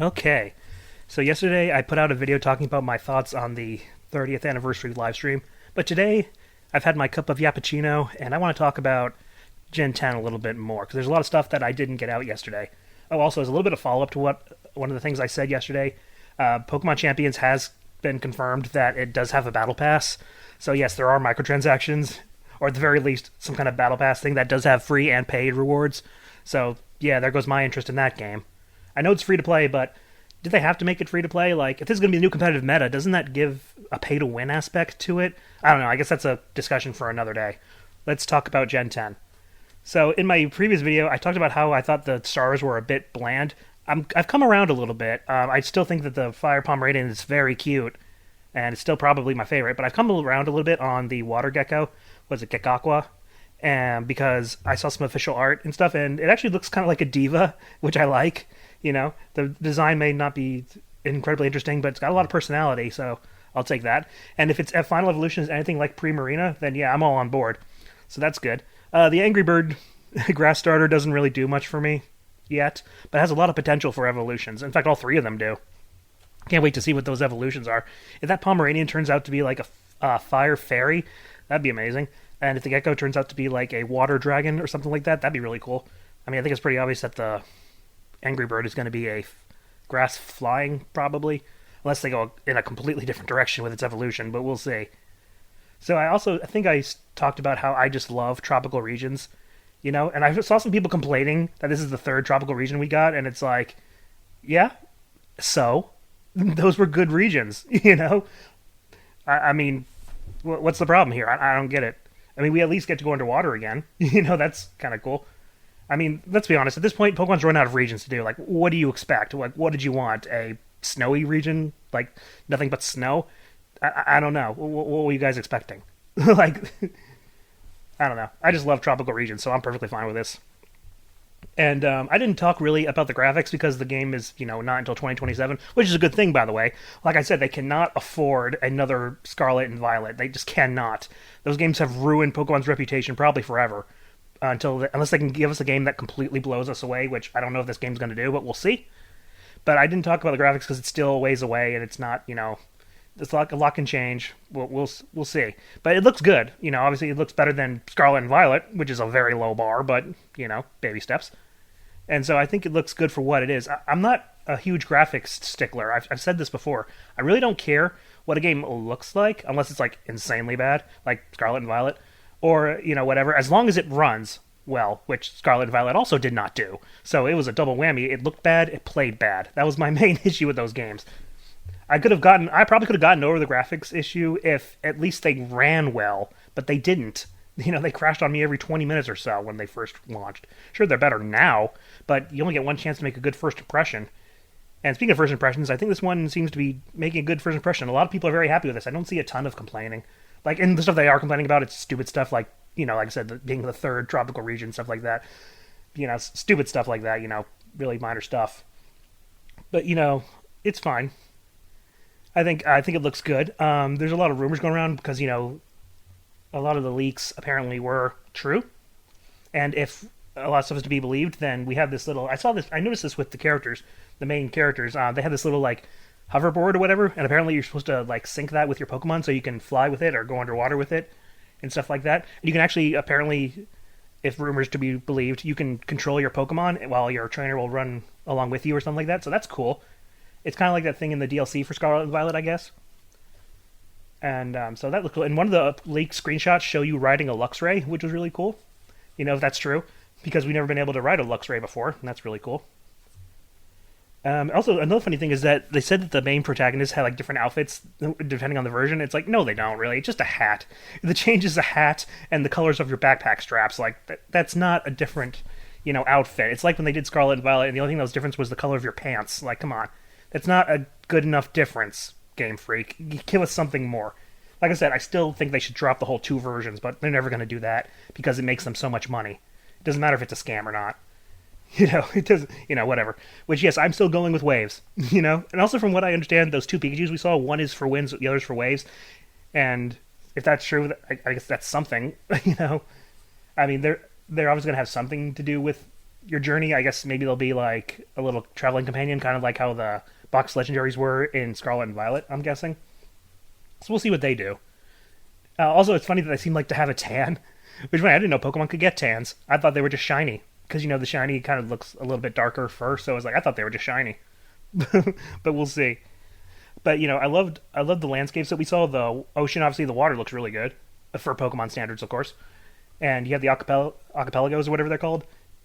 Okay, so yesterday I put out a video talking about my thoughts on the 30th anniversary live stream, but today I've had my cup of yappuccino and I want to talk about Gen 10 a little bit more because there's a lot of stuff that I didn't get out yesterday. Oh, also, as a little bit of follow up to what one of the things I said yesterday, Pokemon Champions has been confirmed that it does have a battle pass. So yes, there are microtransactions, or at the very least, some kind of battle pass thing that does have free and paid rewards. So yeah, there goes my interest in that game. I know it's free to play, but did they have to make it free to play? Like, if this is going to be a new competitive meta, doesn't that give a pay to win aspect to it? I don't know. I guess that's a discussion for another day. Let's talk about Gen 10. So, in my previous video, I talked about how I thought the stars were a bit bland. I've come around a little bit. I still think that the Fire Pomeranian is very cute, and it's still probably my favorite, but I've come around a little bit on the Water Gecko. Was it Gekakwa? And because I saw some official art and stuff, and it actually looks kind of like a diva, which I like. You know, the design may not be incredibly interesting, but it's got a lot of personality, so I'll take that. And if its final evolution is anything like Pre-Marina, then yeah, I'm all on board. So that's good. The Angry Bird grass starter doesn't really do much for me yet, but has a lot of potential for evolutions. In fact, all three of them do. Can't wait to see what those evolutions are. If that Pomeranian turns out to be like a fire fairy, that'd be amazing. And if the gecko turns out to be like a water dragon or something like that, that'd be really cool. I mean, I think it's pretty obvious that the Angry Bird is going to be a grass flying, probably, unless they go in a completely different direction with its evolution, but we'll see. So I think I talked about how I just love tropical regions, you know, and I saw some people complaining that this is the third tropical region we got, and it's like, yeah, so those were good regions, you know. I mean, what's the problem here? I don't get it. I mean, we at least get to go underwater again, you know. That's kind of cool. I mean, let's be honest. At this point, Pokemon's run out of regions to do. Like, what do you expect? Like, what did you want? A snowy region? Like, nothing but snow? I don't know. What were you guys expecting? Like, I don't know. I just love tropical regions, so I'm perfectly fine with this. And I didn't talk really about the graphics because the game is, you know, not until 2027, which is a good thing, by the way. Like I said, they cannot afford another Scarlet and Violet. They just cannot. Those games have ruined Pokemon's reputation probably forever. Unless they can give us a game that completely blows us away, which I don't know if this game's going to do, but we'll see. But I didn't talk about the graphics because it's still a ways away and it's not, you know, it's a lot can change. We'll see. But it looks good. You know, obviously it looks better than Scarlet and Violet, which is a very low bar, but you know, baby steps. And so I think it looks good for what it is. I'm not a huge graphics stickler. I've said this before. I really don't care what a game looks like unless it's like insanely bad, like Scarlet and Violet, or you know whatever. As long as it runs well, which Scarlet and Violet also did not do. So it was a double whammy. It looked bad. It played bad. That was my main issue with those games. I probably could have gotten over the graphics issue if at least they ran well, but they didn't. You know, they crashed on me every 20 minutes or so when they first launched. Sure, they're better now, but you only get one chance to make a good first impression. And speaking of first impressions, I think this one seems to be making a good first impression. A lot of people are very happy with this. I don't see a ton of complaining. Like, and the stuff they are complaining about, it's stupid stuff like, you know, like I said, being the third tropical region, stuff like that. You know, stupid stuff like that, you know, really minor stuff. But, you know, it's fine. I think it looks good. There's a lot of rumors going around because, you know, a lot of the leaks apparently were true. And if a lot of stuff is to be believed, then we have this little. I noticed this with the characters, the main characters. They have this little like hoverboard or whatever, and apparently you're supposed to like sync that with your Pokemon so you can fly with it or go underwater with it and stuff like that. And you can actually apparently, if rumors to be believed, you can control your Pokemon while your trainer will run along with you or something like that. So that's cool. It's kind of like that thing in the DLC for Scarlet and Violet, I guess. And so that looked cool. And one of the leaked screenshots show you riding a Luxray, which was really cool. You know, if that's true, because we've never been able to ride a Luxray before, and that's really cool. Also, another funny thing is that they said that the main protagonists had like different outfits depending on the version. It's like, no, they don't really. It's just a hat. The change is a hat and the colors of your backpack straps. Like that's not a different, you know, outfit. It's like when they did Scarlet and Violet, and the only thing that was different was the color of your pants. Like, come on, that's not a good enough difference. Game Freak, give us something more. Like I said, I still think they should drop the whole two versions, but they're never going to do that because it makes them so much money. It doesn't matter if it's a scam or not. You know, it doesn't, you know, whatever. Which, yes, I'm still going with waves, you know? And also, from what I understand, those two Pikachus we saw, one is for winds, the other's for waves. And if that's true, I guess that's something, you know? I mean, they're obviously going to have something to do with your journey, I guess maybe there'll be like a little traveling companion, kind of like how the box legendaries were in Scarlet and Violet, I'm guessing. So we'll see what they do. Also, it's funny that they seem like to have a tan, which I didn't know Pokemon could get tans. I thought they were just shiny because the shiny kind of looks a little bit darker first. So I was like, I thought they were just shiny, but we'll see. But I loved the landscapes that we saw. The ocean, obviously, the water looks really good for Pokemon standards, of course. And you have the archipelagos or whatever they're called.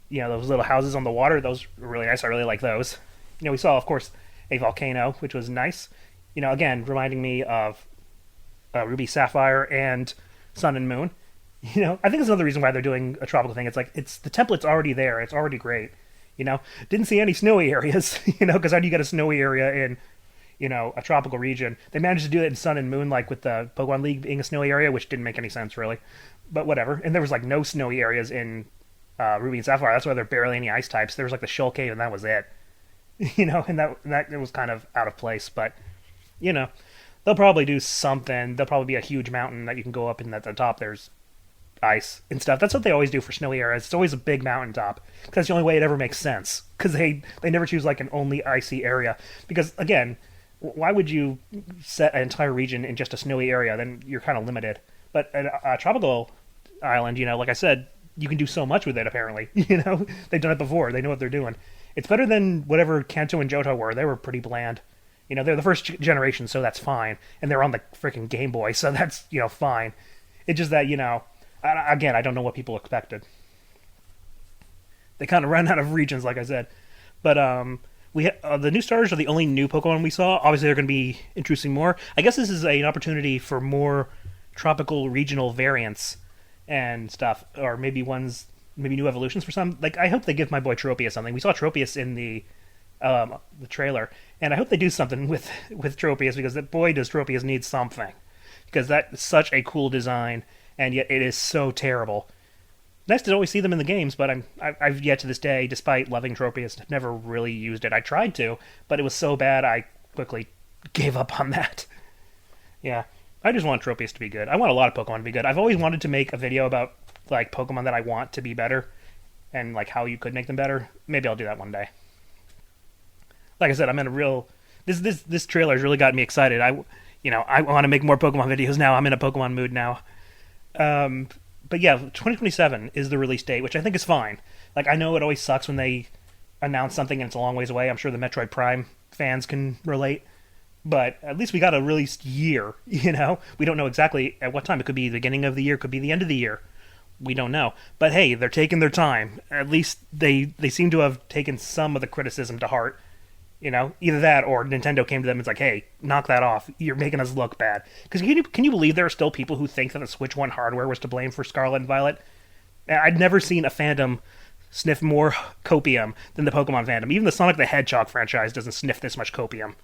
Those little houses on the water. Those were really nice. I really like those. We saw, of course, a volcano, which was nice. Again, reminding me of Ruby Sapphire and Sun and Moon. I think it's another reason why they're doing a tropical thing. It's like the template's already there. It's already great. Didn't see any snowy areas. Because how do you get a snowy area in a tropical region? They managed to do it in Sun and Moon, like with the Pokemon League being a snowy area, which didn't make any sense really. But whatever. And there was like no snowy areas in Ruby and Sapphire. That's why there are barely any ice types. There was like the Shell Cave, and that was it. And that it was kind of out of place. But they'll probably do something. There'll probably be a huge mountain that you can go up, and at the top there's ice and stuff. That's what they always do for snowy areas. It's always a big mountaintop. Because that's the only way it ever makes sense. Because they never choose like an only icy area. Because again, why would you set an entire region in just a snowy area? Then you're kind of limited. But a tropical island, like I said, you can do so much with it, apparently. They've done it before. They know what they're doing. It's better than whatever Kanto and Johto were. They were pretty bland. They're the first generation, so that's fine. And they're on the freaking Game Boy, so that's, fine. It's just that, again, I don't know what people expected. They kind of ran out of regions, like I said. But the new starters are the only new Pokemon we saw. Obviously, they're going to be introducing more. I guess this is an opportunity for more tropical regional variants and stuff, or maybe new evolutions for some. Like, I hope they give my boy Tropius something. We saw Tropius in the trailer, and I hope they do something with Tropius, because that boy does Tropius need something, because that's such a cool design, and yet it is so terrible. Nice to always see them in the games, but I've yet to this day, despite loving Tropius, never really used it. I tried to, but it was so bad I quickly gave up on that. Yeah, I just want Tropius to be good. I want a lot of Pokemon to be good. I've always wanted to make a video about like Pokemon that I want to be better, and like how you could make them better. Maybe I'll do that one day. Like I said, I'm in a real this trailer has really got me excited. I want to make more Pokemon videos now. I'm in a Pokemon mood now. But yeah, 2027 is the release date, which I think is fine. Like, I know it always sucks when they announce something and it's a long ways away. I'm sure the Metroid Prime fans can relate. But at least we got a released year, We don't know exactly at what time. It could be the beginning of the year, it could be the end of the year. We don't know. But hey, they're taking their time. At least they seem to have taken some of the criticism to heart. Either that or Nintendo came to them and was like, hey, knock that off. You're making us look bad. Because can you believe there are still people who think that the Switch 1 hardware was to blame for Scarlet and Violet? I'd never seen a fandom sniff more copium than the Pokemon fandom. Even the Sonic the Hedgehog franchise doesn't sniff this much copium.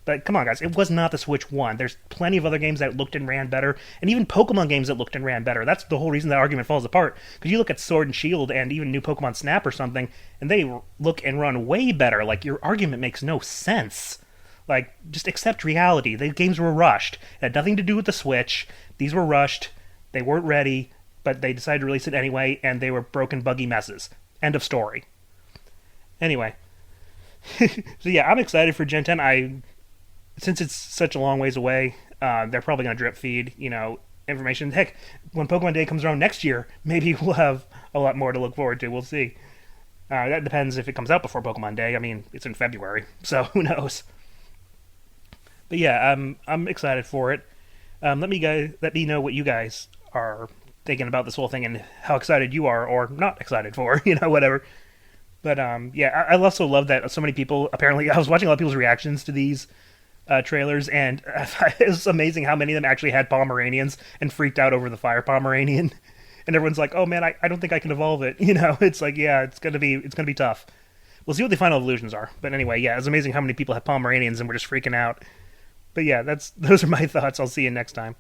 But come on, guys, it was not the Switch 1. There's plenty of other games that looked and ran better, and even Pokemon games that looked and ran better. That's the whole reason that argument falls apart. Because you look at Sword and Shield and even new Pokemon Snap or something, and they look and run way better. Like, your argument makes no sense. Like, just accept reality. The games were rushed. It had nothing to do with the Switch. These were rushed. They weren't ready, but they decided to release it anyway, and they were broken, buggy messes. End of story. Anyway. So yeah, I'm excited for Gen 10. Since it's such a long ways away, they're probably going to drip feed, information. Heck, when Pokemon Day comes around next year, maybe we'll have a lot more to look forward to. We'll see. That depends if it comes out before Pokemon Day. I mean, it's in February, so who knows? But yeah, I'm excited for it. Let me know what you guys are thinking about this whole thing and how excited you are or not excited for, whatever. But yeah, I also love that so many people, apparently, I was watching a lot of people's reactions to these trailers, and it was amazing how many of them actually had Pomeranians and freaked out over the Fire Pomeranian. And everyone's like, "Oh man, I don't think I can evolve it." It's like, yeah, it's gonna be tough. We'll see what the final evolutions are. But anyway, yeah, it's amazing how many people have Pomeranians and we're just freaking out. But yeah, those are my thoughts. I'll see you next time.